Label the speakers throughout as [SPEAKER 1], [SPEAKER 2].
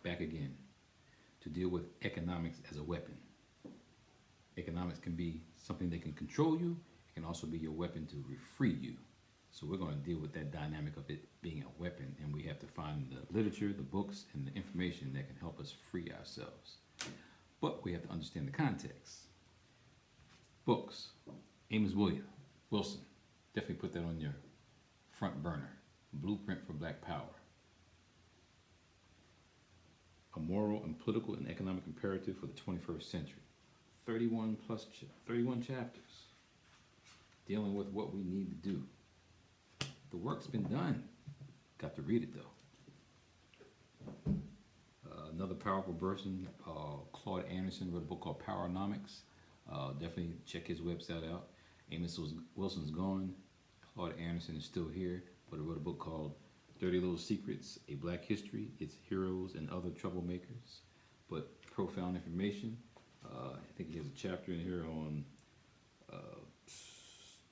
[SPEAKER 1] back again to deal with economics as a weapon. Economics can be something that can control you. It can also be your weapon to free you. So we're going to deal with that dynamic of it being a weapon, and we have to find the literature, the books, and the information that can help us free ourselves. But we have to understand the context. Books. Amos Wilson. Definitely put that on your front burner. Blueprint for Black Power. A moral and political and economic imperative for the 21st century. 31 chapters dealing with what we need to do. The work's been done. Got to read it though. Another powerful person, Claude Anderson, wrote a book called Powernomics. Definitely check his website out. Amos Wilson's gone. Claude Anderson is still here, but he wrote a book called 30 Little Secrets, A Black History, Its Heroes and Other Troublemakers. But profound information. I think he has a chapter in here on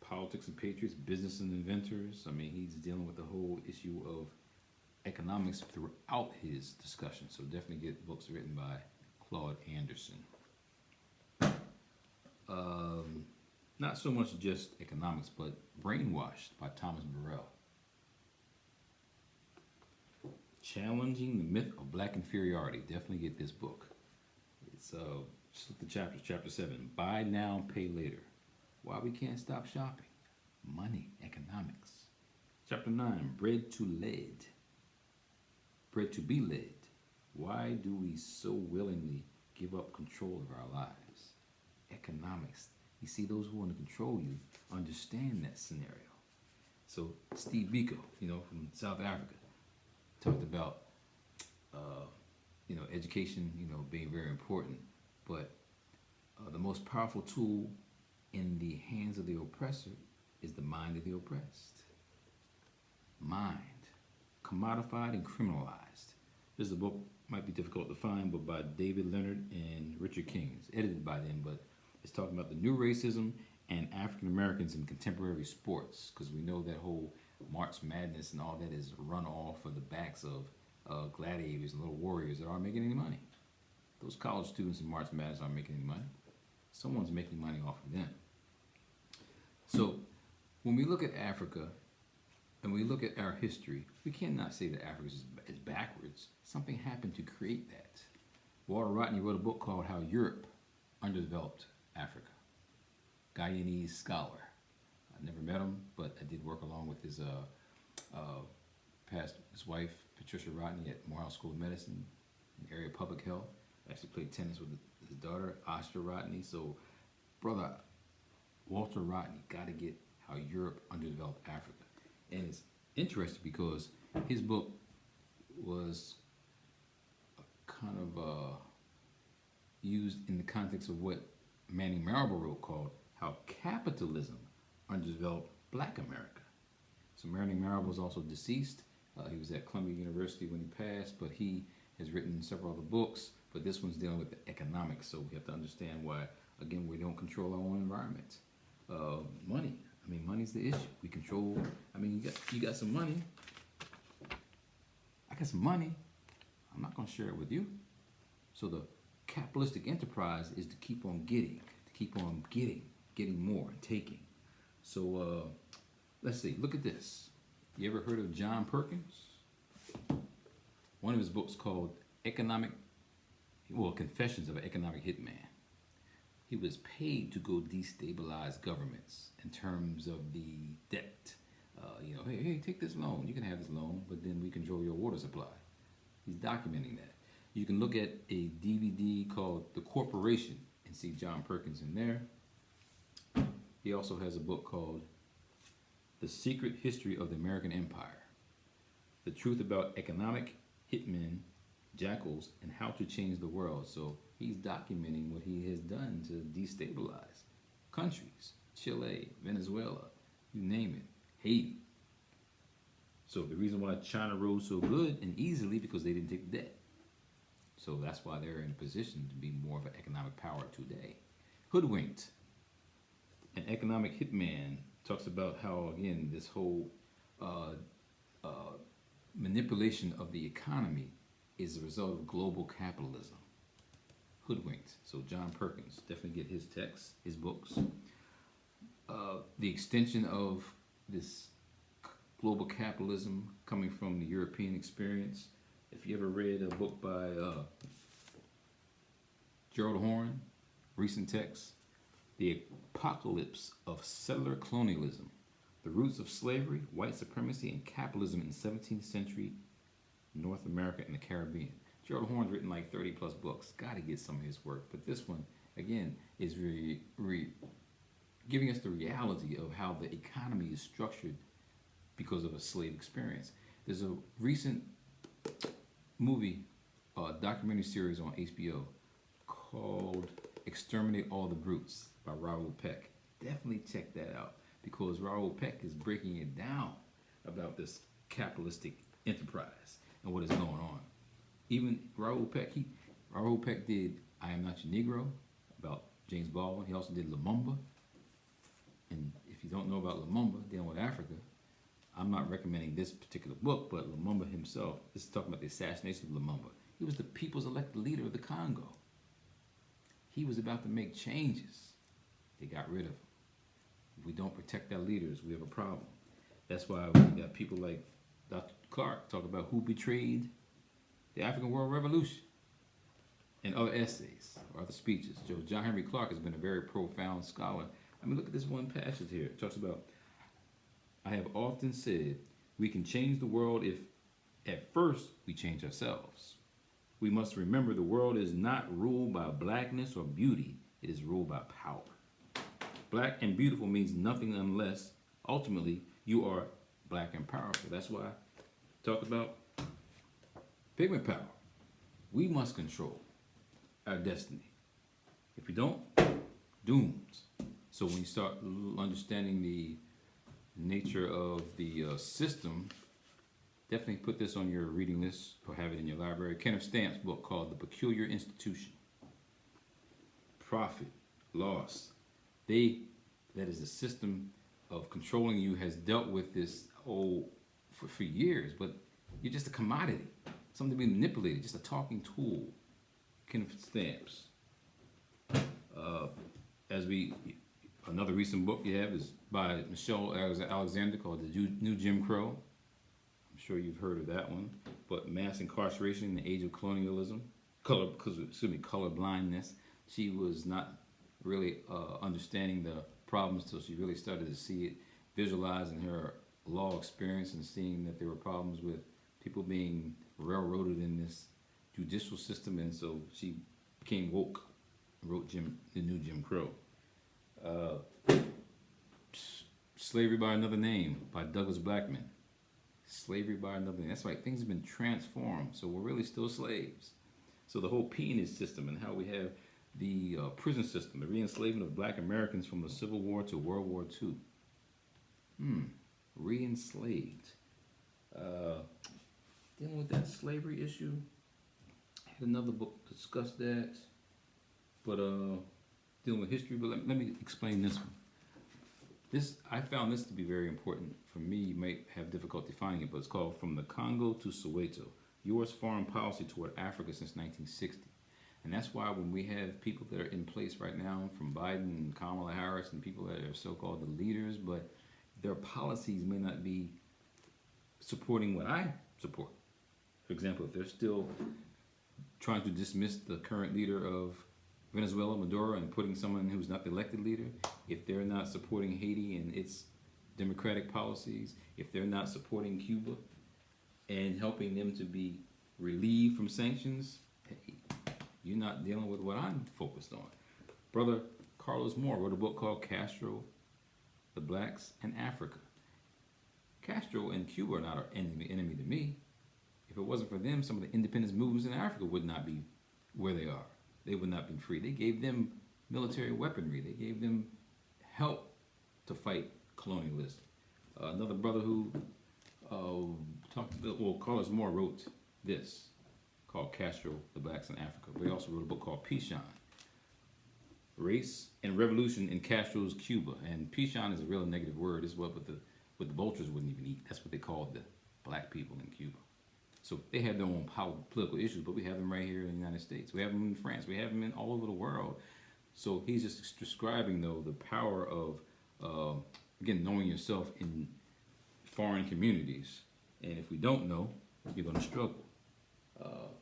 [SPEAKER 1] politics and patriots, business and inventors. I mean, he's dealing with the whole issue of economics throughout his discussion. So definitely get books written by Claude Anderson. Not so much just economics, but Brainwashed by Thomas Burrell. Challenging the Myth of Black Inferiority. Definitely get this book. It's just look at the chapters. Chapter 7, Buy Now, Pay Later. Why we can't stop shopping. Money, economics. Chapter 9, Bread to Lead. Bread to be led. Why do we so willingly give up control of our lives? Economics. You see, those who want to control you understand that scenario. So Steve Biko, from South Africa, talked about, education, being very important. But the most powerful tool in the hands of the oppressor is the mind of the oppressed. Mind. Commodified and criminalized. This is a book, might be difficult to find, but by David Leonard and Richard King. It's edited by them, but it's talking about the new racism and African Americans in contemporary sports, because we know that whole March Madness and all that is run off of the backs of gladiators and little warriors that aren't making any money. Those college students in March Madness aren't making any money. Someone's making money off of them. So when we look at Africa and we look at our history, we cannot say that Africa is backwards. Something happened to create that. Walter Rodney wrote a book called How Europe Underdeveloped Africa. Guyanese scholar. I never met him, but I did work along with his wife, Patricia Rodney, at Morehouse School of Medicine in the area of public health. Actually played tennis with his daughter, Asha Rodney. So, brother, Walter Rodney, got to get How Europe Underdeveloped Africa. And it's interesting because his book was kind of used in the context of what Manning Marable wrote called How Capitalism Underdeveloped Black America. So Manning Marable was also deceased. He was at Columbia University when he passed, but he has written several other books, but this one's dealing with the economics, so we have to understand why, again, we don't control our own environment. Money. I mean, money's the issue. We control, you got some money. I got some money. I'm not going to share it with you. So the capitalistic enterprise is to keep on getting more and taking. So let's see, look at this. You ever heard of John Perkins? One of his books called Confessions of an Economic Hitman. He was paid to go destabilize governments in terms of the debt. Hey, take this loan. You can have this loan, but then we control your water supply. He's documenting that. You can look at a DVD called The Corporation and see John Perkins in there. He also has a book called The Secret History of the American Empire. The Truth About Economic Hitmen, Jackals, and How to Change the World. So he's documenting what he has done to destabilize countries. Chile, Venezuela, you name it. Haiti. So the reason why China rose so good and easily because they didn't take the debt. So that's why they're in a position to be more of an economic power today. Hoodwinked. An economic hitman talks about how, again, this whole manipulation of the economy is a result of global capitalism. Hoodwinked. So John Perkins, definitely get his texts, his books. The extension of this global capitalism coming from the European experience. If you ever read a book by Gerald Horne, recent text, The Apocalypse of Settler Colonialism, The Roots of Slavery, White Supremacy, and Capitalism in 17th Century North America and the Caribbean. Gerald Horne's written like 30 plus books. Got to get some of his work. But this one, again, is giving us the reality of how the economy is structured because of a slave experience. There's a recent movie, documentary series on HBO called Exterminate All the Brutes by Raoul Peck. Definitely check that out because Raoul Peck is breaking it down about this capitalistic enterprise and what is going on. Even Raoul Peck did I Am Not Your Negro about James Baldwin. He also did Lumumba. And if you don't know about Lumumba, dealing with Africa, I'm not recommending this particular book, but Lumumba himself, this is talking about the assassination of Lumumba. He was the people's elected leader of the Congo. He was about to make changes. They got rid of him. If we don't protect our leaders, we have a problem. That's why we got people like Dr. Clark talk about who betrayed the African World Revolution and other essays or other speeches. John Henry Clark has been a very profound scholar. I mean, look at this one passage here. It talks about, I have often said, we can change the world if at first we change ourselves. We must remember the world is not ruled by blackness or beauty. It is ruled by power. Black and beautiful means nothing unless, ultimately, you are black and powerful. That's why I talked about pigment power. We must control our destiny. If we don't, doomed. So when you start understanding the nature of the system, definitely put this on your reading list or have it in your library. Kenneth Stamp's book called The Peculiar Institution. Profit, loss. That is a system of controlling you, has dealt with this for years, but you're just a commodity, something to be manipulated, just a talking tool. Kenneth Stamps. Another recent book you have is by Michelle Alexander called The New Jim Crow. I'm sure you've heard of that one. But Mass Incarceration in the Age of Colonialism, color blindness. She was not really understanding the problems until she really started to see it, visualizing her law experience and seeing that there were problems with people being railroaded in this judicial system, and so she became woke and wrote The New Jim Crow. Slavery by Another Name by Douglas Blackman. Slavery by Another Name. That's right, things have been transformed, so we're really still slaves. So the whole peonage system and how we have the prison system, the re-enslavement of black Americans from the Civil War to World War II. Re-enslaved. Dealing with that slavery issue. I had another book to discuss that, but dealing with history, but let me explain this one. I found this to be very important. For me, you might have difficulty finding it, but it's called From the Congo to Soweto, U.S. Foreign Policy Toward Africa Since 1960. And that's why when we have people that are in place right now, from Biden and Kamala Harris and people that are so-called the leaders, but their policies may not be supporting what I support. For example, if they're still trying to dismiss the current leader of Venezuela, Maduro, and putting someone who's not the elected leader, if they're not supporting Haiti and its democratic policies, if they're not supporting Cuba and helping them to be relieved from sanctions, hey, you're not dealing with what I'm focused on. Brother Carlos Moore wrote a book called Castro, the Blacks, and Africa. Castro and Cuba are not an enemy to me. If it wasn't for them, some of the independence movements in Africa would not be where they are. They would not be free. They gave them military weaponry. They gave them help to fight colonialism. Another brother who Carlos Moore wrote this called Castro, the Blacks in Africa. But he also wrote a book called Pishon, Race and Revolution in Castro's Cuba. And Pishon is a real negative word. It's what the vultures wouldn't even eat. That's what they called the black people in Cuba. So they have their own political issues, but we have them right here in the United States. We have them in France. We have them in all over the world. So he's just describing, though, the power of, again, knowing yourself in foreign communities. And if we don't know, you're going to struggle.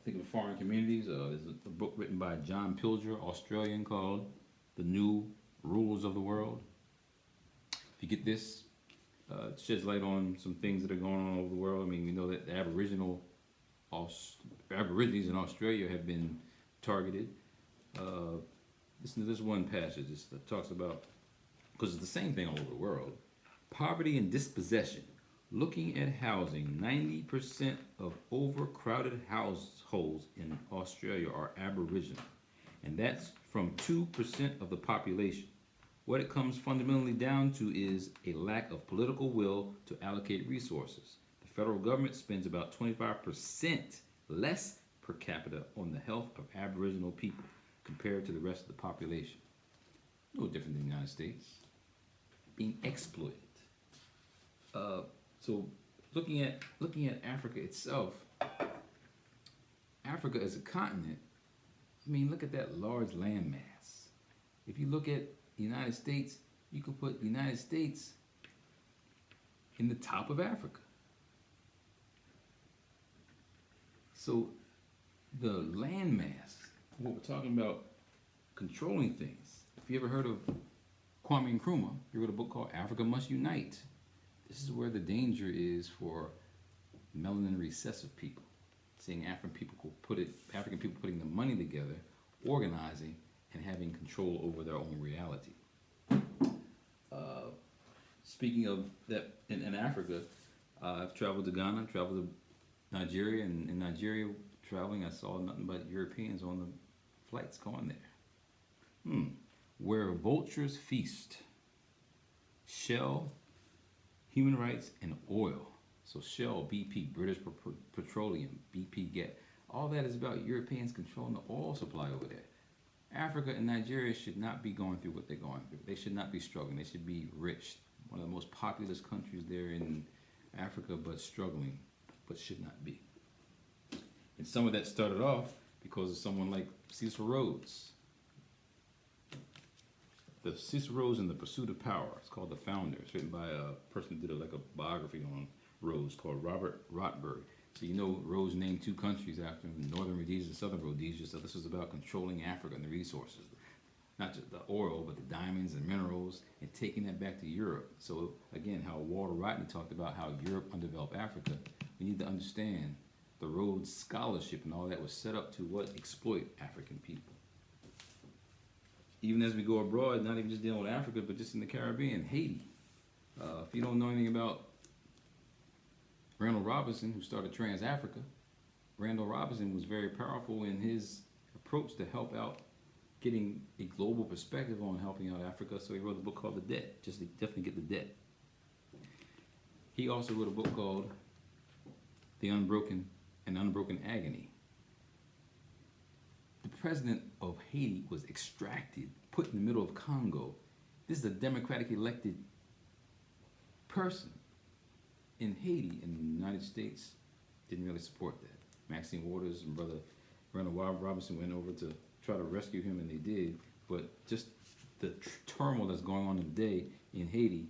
[SPEAKER 1] Think of foreign communities. There's a book written by John Pilger, Australian, called The New Rulers of the World. If you get this, it sheds light on some things that are going on over the world. I mean, we know that the Aborigines in Australia have been targeted. Listen to this one passage that talks about, because it's the same thing all over the world, poverty and dispossession. Looking at housing, 90% of overcrowded households in Australia are Aboriginal, and that's from 2% of the population. What it comes fundamentally down to is a lack of political will to allocate resources. The federal government spends about 25% less per capita on the health of Aboriginal people compared to the rest of the population. No different than the United States. Being exploited. So looking at Africa itself, Africa as a continent, I mean, look at that large landmass. If you look at the United States, you could put the United States in the top of Africa. So the landmass, what we're talking about, controlling things. If you ever heard of Kwame Nkrumah, he wrote a book called Africa Must Unite. This is where the danger is for melanin recessive people. Seeing African people putting the money together, organizing, and having control over their own reality. Speaking of that, in Africa, I've traveled to Ghana, I've traveled to Nigeria, and in Nigeria, traveling, I saw nothing but Europeans on the flights going there. Where vultures feast. Shell, human rights, and oil. So Shell, BP, British Petroleum, BP Gas. All that is about Europeans controlling the oil supply over there. Africa and Nigeria should not be going through what they're going through. They should not be struggling. They should be rich. One of the most populous countries there in Africa, but struggling, but should not be. And some of that started off because of someone like Cecil Rhodes. The Cecil Rhodes in the Pursuit of Power. It's called The Founder. It's written by a person who did like a biography on Rhodes called Robert Rotberg. So you know Rhodes named two countries after him, Northern Rhodesia and Southern Rhodesia. So this is about controlling Africa and the resources. Not just the oil, but the diamonds and minerals, and taking that back to Europe. So again, how Walter Rodney talked about how Europe underdeveloped Africa. We need to understand the Rhodes Scholarship and all that was set up to what? Exploit African people. Even as we go abroad, not even just dealing with Africa, but just in the Caribbean, Haiti. If you don't know anything about Randall Robinson, who started Trans-Africa, Randall Robinson was very powerful in his approach to help out getting a global perspective on helping out Africa. So he wrote a book called The Debt, just to definitely get the debt. He also wrote a book called The Unbroken Agony. The president of Haiti was extracted, put in the middle of Congo. This is a democratically elected person in Haiti, and the United States didn't really support that. Maxine Waters and brother Randall Robinson went over to try to rescue him, and they did. But just the turmoil that's going on today in Haiti,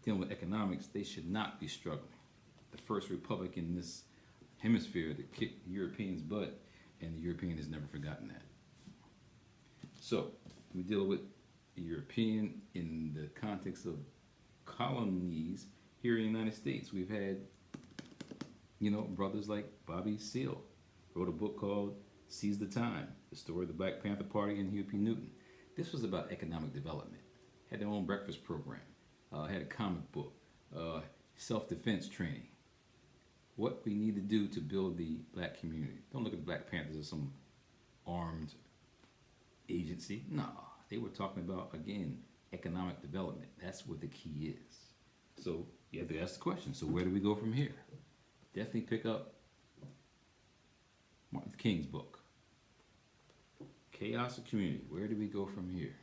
[SPEAKER 1] dealing with economics, they should not be struggling. The first republic in this hemisphere that kicked the Europeans' butt, and the European has never forgotten that. So we deal with the European in the context of colonies here in the United States. We've had, brothers like Bobby Seale wrote a book called Seize the Time, the story of the Black Panther Party and Huey P. Newton. This was about economic development. Had their own breakfast program, had a comic book, self-defense training. What we need to do to build the black community. Don't look at the Black Panthers as some armed agency. No, they were talking about, again, economic development. That's what the key is. So you have to ask the question, so where do we go from here? Definitely pick up Martin Luther King's book, Chaos of Community. Where do we go from here?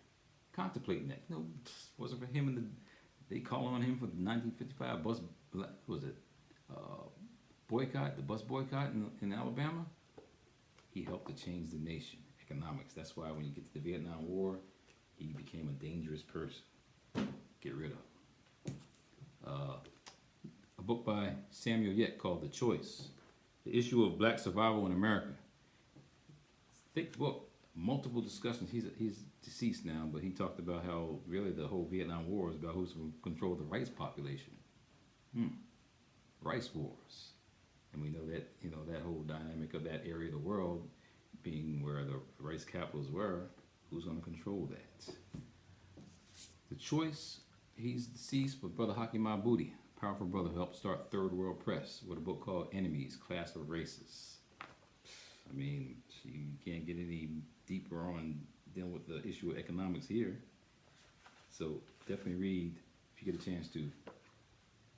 [SPEAKER 1] Contemplating that. Wasn't for him they call on him for the 1955 bus, boycott, the bus boycott in Alabama, he helped to change the nation, economics. That's why when you get to the Vietnam War, he became a dangerous person. Get rid of. A book by Samuel Yet called The Choice, The Issue of Black Survival in America. Thick book, multiple discussions. He's deceased now, but he talked about how really the whole Vietnam War is about who's going to control the rice population. Rice wars. And we know that, that whole dynamic of that area of the world being where the rice capitals were, who's going to control that? The Choice, he's deceased, but Brother Haki Mabudi, powerful brother who helped start Third World Press with a book called Enemies, Class of Races. I mean, you can't get any deeper on dealing with the issue of economics here. So definitely read, if you get a chance to,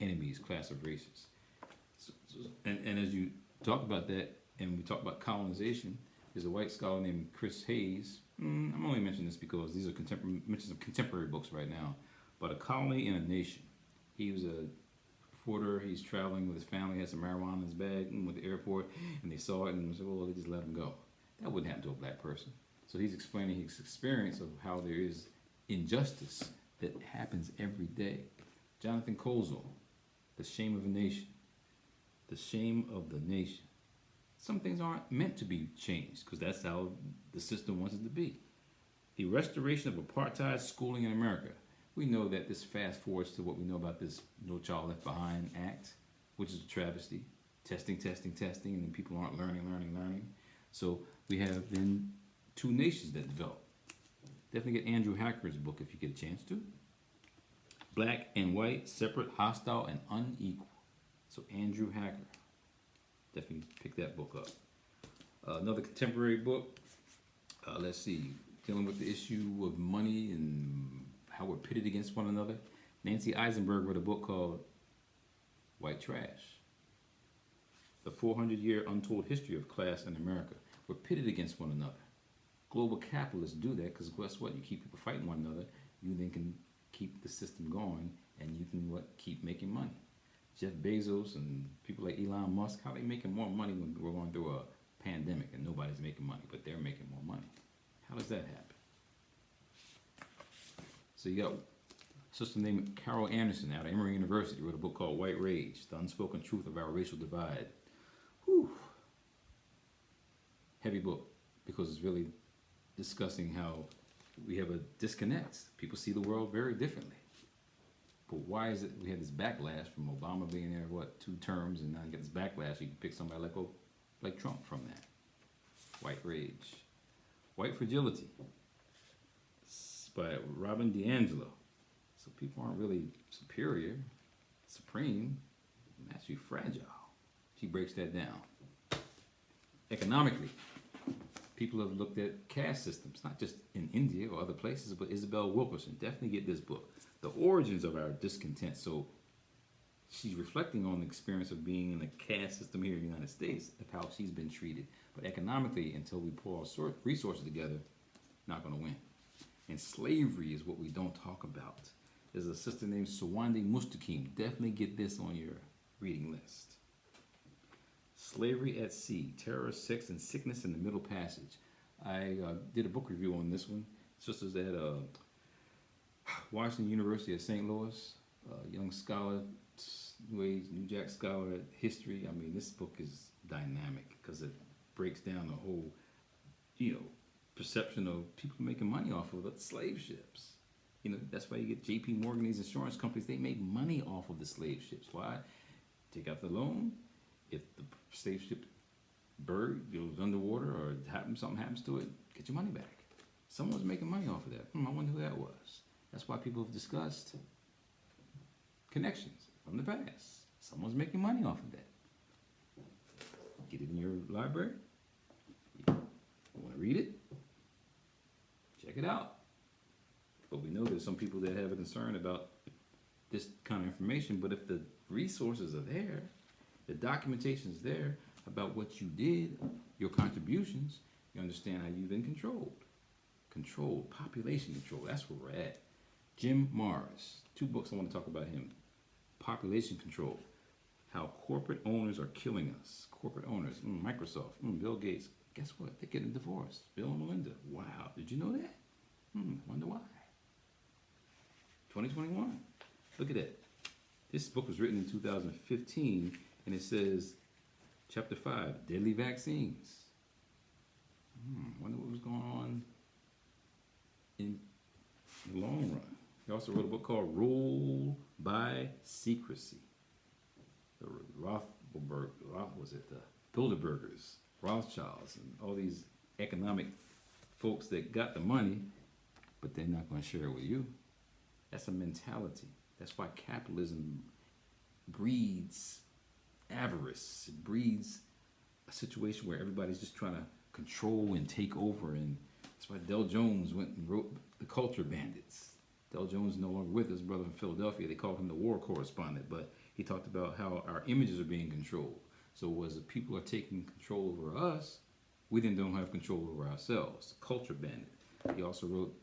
[SPEAKER 1] Enemies, Class of Races. And as you talk about that, and we talk about colonization, there's a white scholar named Chris Hayes. I'm only mentioning this because these are mentions of contemporary books right now. But A Colony in a Nation. He was a reporter. He's traveling with his family, had some marijuana in his bag, and went to the airport, and they saw it and said, well, they just let him go. That wouldn't happen to a black person. So he's explaining his experience of how there is injustice that happens every day. Jonathan Colzo, The Shame of a Nation. The Shame of the Nation. Some things aren't meant to be changed because that's how the system wants it to be. The restoration of apartheid schooling in America. We know that this fast forwards to what we know about this No Child Left Behind Act, which is a travesty. Testing, and then people aren't learning. So we have then two nations that develop. Definitely get Andrew Hacker's book if you get a chance to. Black and White, Separate, Hostile, and Unequal. So Andrew Hacker. Definitely pick that book up. Another contemporary book, let's see, dealing with the issue of money and how we're pitted against one another. Nancy Eisenberg wrote a book called White Trash. The 400-year untold history of class in America. We're pitted against one another. Global capitalists do that because guess what? You keep people fighting one another, you then can keep the system going and you can keep making money. Jeff Bezos and people like Elon Musk, how are they making more money when we're going through a pandemic and nobody's making money, but they're making more money? How does that happen? So you got a sister named Carol Anderson out of Emory University wrote a book called White Rage, The Unspoken Truth of Our Racial Divide. Whew. Heavy book because it's really discussing how we have a disconnect. People see the world very differently. But why is it we have this backlash from Obama being there, 2 terms, and now you get this backlash? You can pick somebody like Trump from that. White Rage. White Fragility. It's by Robin DiAngelo. So people aren't really superior, supreme, and actually fragile. She breaks that down. Economically, people have looked at caste systems, not just in India or other places, but Isabel Wilkerson. Definitely get this book. The Origins of Our Discontent. So she's reflecting on the experience of being in the caste system here in the United States, of how she's been treated. But economically, until we pull our resources together, not going to win. And slavery is what we don't talk about. There's a sister named Sawandi Mustaqim. Definitely get this on your reading list. Slavery at Sea, Terror, Sex, and Sickness in the Middle Passage. I did a book review on this one. Sisters at Washington University of St. Louis, young scholar, New Jack scholar at history. I mean, this book is dynamic because it breaks down the whole, perception of people making money off of the slave ships. That's why you get J.P. Morgan, these insurance companies, they make money off of the slave ships. Why? Take out the loan. If the slave ship goes underwater or something happens to it, get your money back. Someone's making money off of that. I wonder who that was. That's why people have discussed connections from the past. Someone's making money off of that. Get it in your library. You want to read it? Check it out. But we know there's some people that have a concern about this kind of information, but if the resources are there, the documentation is there about what you did, your contributions, you understand how you've been controlled. Controlled, population control, that's where we're at. Jim Marrs, 2 books I want to talk about him. Population control. How corporate owners are killing us. Corporate owners, Microsoft, Bill Gates. Guess what? They're getting divorced. Bill and Melinda. Wow. Did you know that? Wonder why. 2021. Look at that. This book was written in 2015, and it says, Chapter 5, Deadly Vaccines. Wonder what was going on in the long run. He also wrote a book called Rule by Secrecy. The Bilderbergers, Rothschilds, and all these economic folks that got the money, but they're not going to share it with you. That's a mentality. That's why capitalism breeds avarice. It breeds a situation where everybody's just trying to control and take over, and that's why Del Jones went and wrote The Culture Bandits. Del Jones is no longer with us, brother in Philadelphia. They called him the war correspondent, but he talked about how our images are being controlled. So as the people are taking control over us, we then don't have control over ourselves. Culture Bandit. He also wrote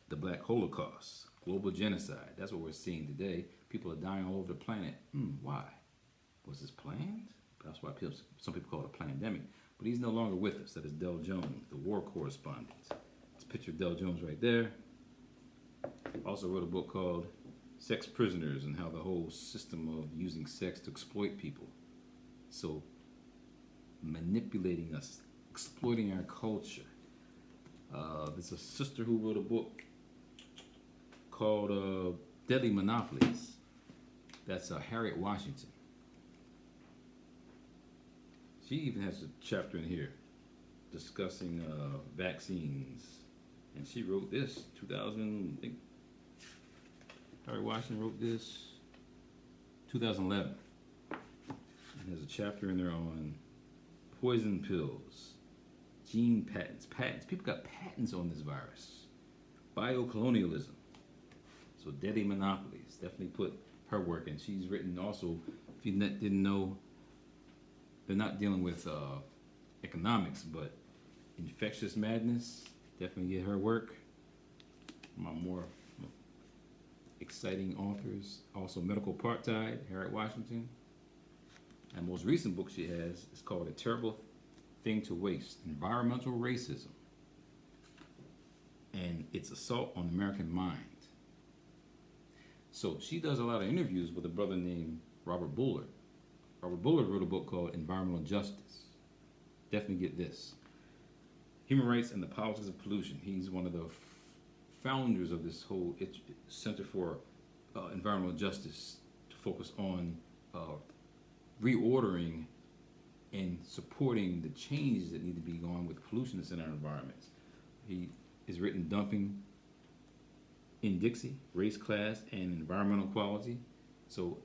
[SPEAKER 1] The Black Holocaust, Global Genocide. That's what we're seeing today. People are dying all over the planet. Why? Was this planned? That's why some people call it a pandemic. But he's no longer with us. That is Del Jones, the war correspondent. It's a picture of Del Jones right there. Also wrote a book called Sex Prisoners and how the whole system of using sex to exploit people. So manipulating us, exploiting our culture. There's a sister who wrote a book called Deadly Monopolies. That's Harriet Washington. She even has a chapter in here discussing vaccines. And she wrote this, 2000, I think, Harriet Washington wrote this, 2011. And there's a chapter in there on poison pills, gene patents. People got patents on this virus. Biocolonialism. So Deadly Monopolies. Definitely put her work in. She's written also, if you didn't know, they're not dealing with economics, but infectious madness. Definitely get her work. My more exciting authors. Also Medical Apartheid, Harriet Washington. And most recent book she has is called A Terrible Thing to Waste, Environmental Racism. And it's assault on the American mind. So she does a lot of interviews with a brother named Robert Bullard. Robert Bullard wrote a book called Environmental Justice. Definitely get this. Human Rights and the Politics of Pollution. He's one of the founders of this whole Center for Environmental Justice to focus on reordering and supporting the changes that need to be going on with pollution that's in our environments. He has written Dumping in Dixie, Race, Class, and Environmental Equality. So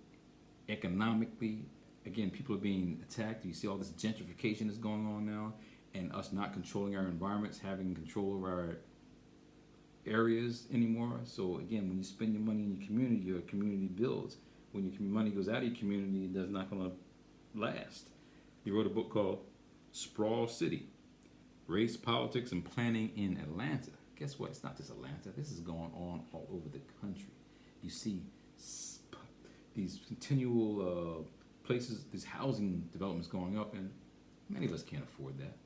[SPEAKER 1] economically, again, people are being attacked. You see all this gentrification that's going on now, and us not controlling our environments, having control over our areas anymore. So again, when you spend your money in your community builds. When your money goes out of your community, that's not going to last. He wrote a book called Sprawl City, Race, Politics, and Planning in Atlanta. Guess what? It's not just Atlanta. This is going on all over the country. You see these continual places, these housing developments going up, and many of us can't afford that.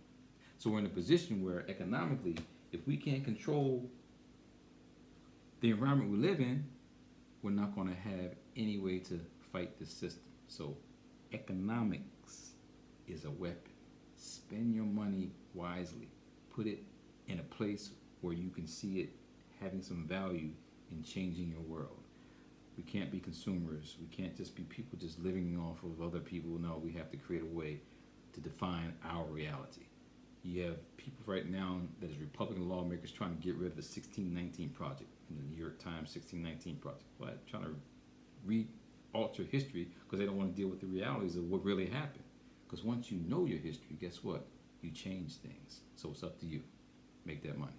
[SPEAKER 1] So we're in a position where economically, if we can't control the environment we live in, we're not going to have any way to fight this system. So economics is a weapon. Spend your money wisely. Put it in a place where you can see it having some value in changing your world. We can't be consumers. We can't just be people just living off of other people. No, we have to create a way to define our reality. You have people right now that is Republican lawmakers trying to get rid of the 1619 Project, the New York Times 1619 Project. Why? Trying to re-alter history because they don't want to deal with the realities of what really happened. Because once you know your history, guess what? You change things. So it's up to you. Make that money.